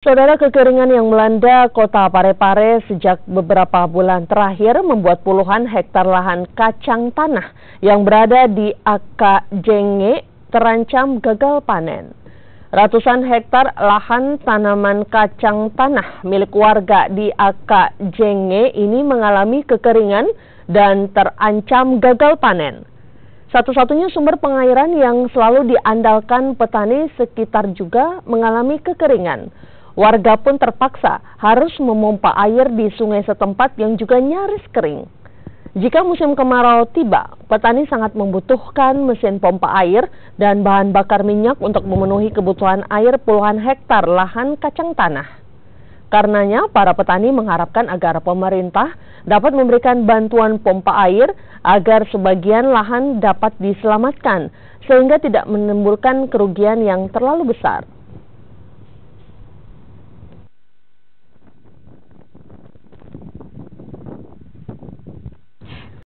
Saudara, kekeringan yang melanda kota Parepare sejak beberapa bulan terakhir membuat puluhan hektar lahan kacang tanah yang berada di Akajenge terancam gagal panen. Ratusan hektar lahan tanaman kacang tanah milik warga di Akajenge ini mengalami kekeringan dan terancam gagal panen. Satu-satunya sumber pengairan yang selalu diandalkan petani sekitar juga mengalami kekeringan. Warga pun terpaksa harus memompa air di sungai setempat yang juga nyaris kering. Jika musim kemarau tiba, petani sangat membutuhkan mesin pompa air dan bahan bakar minyak untuk memenuhi kebutuhan air puluhan hektar lahan kacang tanah. Karenanya, para petani mengharapkan agar pemerintah dapat memberikan bantuan pompa air agar sebagian lahan dapat diselamatkan, sehingga tidak menimbulkan kerugian yang terlalu besar.